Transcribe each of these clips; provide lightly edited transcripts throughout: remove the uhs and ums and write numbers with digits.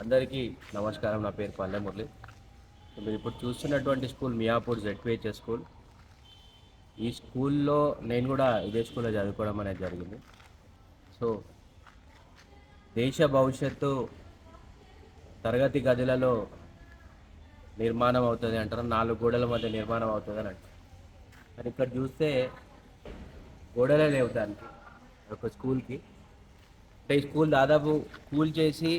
అందరికీ నమస్కారం. నా పేరు పల్లె మురళి. మీరు ఇప్పుడు చూస్తున్నటువంటి స్కూల్ మియాపూర్ జెడ్పిహెచ్ఎస్ స్కూల్. ఈ స్కూల్లో నేను కూడా ఇదే స్కూల్లో చదువుకోవడం అనేది జరిగింది. సో దేశ భవిష్యత్తు తరగతి గదులలో నిర్మాణం అవుతుంది అంటారు, 4 గోడల మధ్య నిర్మాణం అవుతుంది అని అంటారు. కానీ ఇక్కడ చూస్తే గోడలే లేవు దానికి, ఒక స్కూల్కి. అంటే ఈ స్కూల్ దాదాపు కూల్ చేసి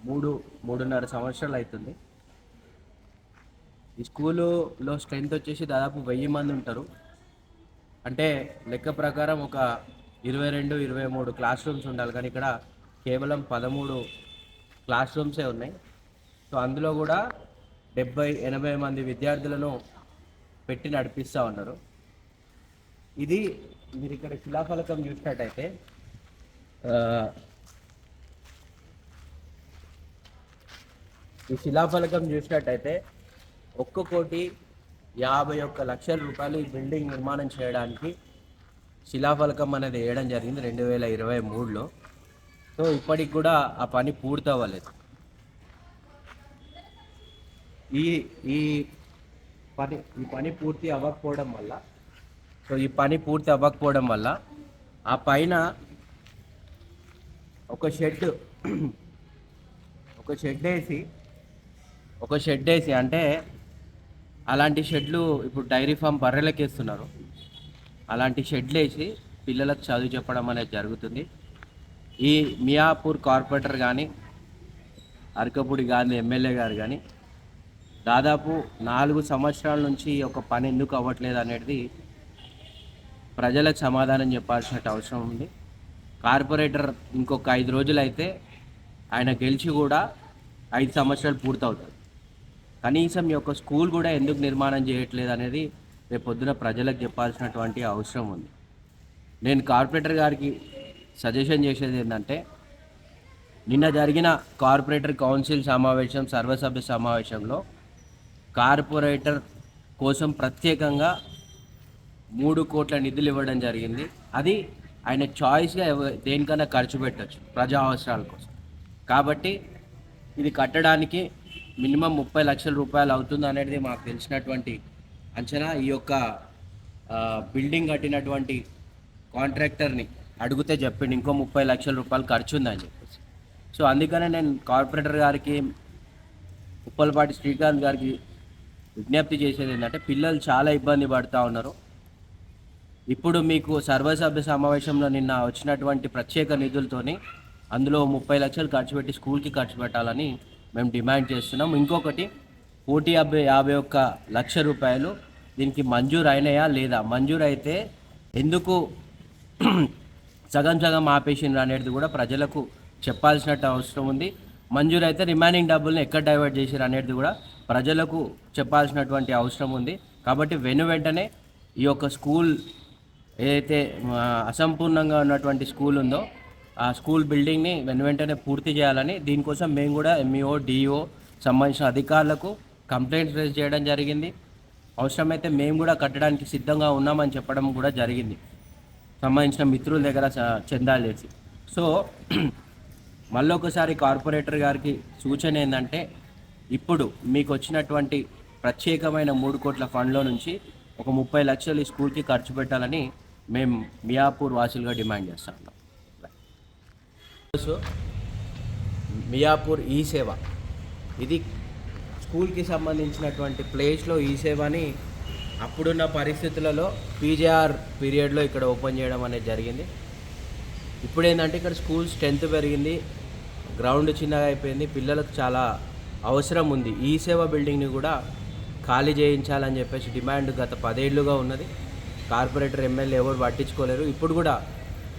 3.5 సంవత్సరాలు అవుతుంది. ఈ స్కూలులో స్ట్రెంత్ వచ్చేసి దాదాపు 1000 మంది ఉంటారు. అంటే లెక్క ప్రకారం ఒక 22-23 క్లాస్ రూమ్స్ ఉండాలి, కానీ ఇక్కడ కేవలం 13 క్లాస్ రూమ్సే ఉన్నాయి. సో అందులో కూడా 70-80 మంది విద్యార్థులను పెట్టి నడిపిస్తూ ఉన్నారు. ఇది మీరు ఇక్కడ శిలాఫలకం చూసినట్టయితే ఈ శిలాఫలకం చూసినట్టయితే 1,51,00,000 రూపాయలు ఈ బిల్డింగ్ నిర్మాణం చేయడానికి శిలాఫలకం అనేది వేయడం జరిగింది 2023లో. సో ఇప్పటికి కూడా ఆ పని పూర్తి అవ్వలేదు. ఈ ఈ పని పూర్తి అవ్వకపోవడం వల్ల ఆ పైన ఒక షెడ్ వేసి అంటే అలాంటి షెడ్లు ఇప్పుడు డైరీ ఫామ్ బర్రెలకు వేస్తున్నారు. అలాంటి షెడ్లు వేసి పిల్లలకు చదువు చెప్పడం అనేది జరుగుతుంది. ఈ మియాపూర్ కార్పొరేటర్ కానీ, అరకపూడి గాంధీ ఎమ్మెల్యే గారు కానీ దాదాపు 4 సంవత్సరాల నుంచి ఈ యొక్క పని ఎందుకు అవ్వట్లేదు అనేది ప్రజలకు సమాధానం చెప్పాల్సిన అవసరం ఉంది. కార్పొరేటర్ ఇంకొక 5 రోజులైతే ఆయన గెలిచి కూడా 5 సంవత్సరాలు పూర్తవుతుంది. కనీసం ఈ యొక్క స్కూల్ కూడా ఎందుకు నిర్మాణం చేయట్లేదు అనేది రేపు పొద్దున ప్రజలకు చెప్పాల్సినటువంటి అవసరం ఉంది. నేను కార్పొరేటర్ గారికి సజెషన్ చేసేది ఏంటంటే, నిన్న జరిగిన కార్పొరేటర్ కౌన్సిల్ సమావేశం, సర్వసభ్య సమావేశంలో కార్పొరేటర్ కోసం ప్రత్యేకంగా 3 కోట్ల నిధులు ఇవ్వడం జరిగింది. అది ఆయన చాయిస్గా దేనికన్నా ఖర్చు పెట్టచ్చు ప్రజా అవసరాల కోసం. కాబట్టి ఇది కట్టడానికి మినిమం 30 లక్షల రూపాయలు అవుతుంది అనేది మాకు తెలిసినటువంటి అంచనా. ఈ యొక్క బిల్డింగ్ కట్టినటువంటి కాంట్రాక్టర్ని అడిగితే చెప్పిండు ఇంకో 30 లక్షల రూపాయలు ఖర్చు ఉందని చెప్పేసి. సో అందుకనే నేను కార్పొరేటర్ గారికి, ఉప్పలపాటి శ్రీకాంత్ గారికి విజ్ఞప్తి చేసేది ఏంటంటే, పిల్లలు చాలా ఇబ్బంది పడుతూ ఉన్నారు. ఇప్పుడు మీకు సర్వసభ్య సమావేశంలో నిన్న వచ్చినటువంటి ప్రత్యేక నిధులతోని అందులో 30 లక్షలు ఖర్చు పెట్టి స్కూల్కి ఖర్చు పెట్టాలని మేము డిమాండ్ చేస్తున్నాం. ఇంకొకటి 1,51 లక్ష రూపాయలు దీనికి మంజూరు అయినాయా లేదా, మంజూరు అయితే ఎందుకు సగం ఆపేసిండ్రు అనేది కూడా ప్రజలకు చెప్పాల్సిన అవసరం ఉంది. మంజూరు అయితే రిమైనింగ్ డబ్బుల్ని ఎక్కడ డైవర్ట్ చేసారు అనేది కూడా ప్రజలకు చెప్పాల్సినటువంటి అవసరం ఉంది. కాబట్టి వెంటనే ఈ యొక్క స్కూల్ ఏదైతే అసంపూర్ణంగా ఉన్నటువంటి స్కూల్ ఉందో ఆ స్కూల్ బిల్డింగ్ని వెంటనే పూర్తి చేయాలని, దీనికోసం మేము కూడా ఎంఈఓ, డిఓ సంబంధించిన అధికారులకు కంప్లైంట్స్ రేజ్ చేయడం జరిగింది. అవసరమైతే మేము కూడా కట్టడానికి సిద్ధంగా ఉన్నామని చెప్పడం కూడా జరిగింది సంబంధించిన మిత్రుల దగ్గర చందాలు చేసి. సో మళ్ళీ ఒకసారి కార్పొరేటర్ గారికి సూచన ఏంటంటే, ఇప్పుడు మీకు వచ్చినటువంటి ప్రత్యేకమైన 3 కోట్ల ఫండ్లో నుంచి ఒక 30 లక్షలు ఈ స్కూల్కి ఖర్చు పెట్టాలని మేము మియాపూర్ వాసులుగా డిమాండ్ చేస్తా ఉన్నాం. సో మియాపూర్ ఈ సేవ, ఇది స్కూల్కి సంబంధించినటువంటి ప్లేస్లో ఈ సేవని అప్పుడున్న పరిస్థితులలో పీజేఆర్ పీరియడ్లో ఇక్కడ ఓపెన్ చేయడం అనేది జరిగింది. ఇప్పుడు ఏంటంటే ఇక్కడ స్కూల్ స్ట్రెంత్ పెరిగింది, గ్రౌండ్ చిన్నగా అయిపోయింది, పిల్లలకు చాలా అవసరం ఉంది. ఈ సేవ బిల్డింగ్ని కూడా ఖాళీ చేయించాలని చెప్పేసి డిమాండ్ గత 10 ఏళ్ళుగా ఉన్నది. కార్పొరేటర్, ఎమ్మెల్యే ఎవరు పట్టించుకోలేరు. ఇప్పుడు కూడా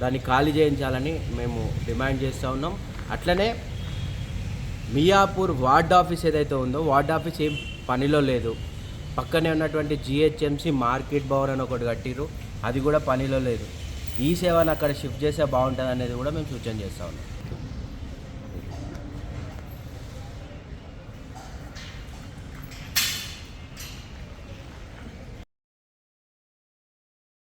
దాన్ని ఖాళీ చేయించాలని మేము డిమాండ్ చేస్తూ ఉన్నాం. అట్లనే మియాపూర్ వార్డ్ ఆఫీస్ ఏదైతే ఉందో, వార్డ్ ఆఫీస్ ఏం పనిలో లేదు. పక్కనే ఉన్నటువంటి జిహెచ్ఎంసి మార్కెట్ భవన్ అని ఒకటి కట్టిరు, అది కూడా పనిలో లేదు. ఈ సేవను అక్కడ షిఫ్ట్ చేస్తే బాగుంటుంది అనేది కూడా మేము సూచన చేస్తూ ఉన్నాం.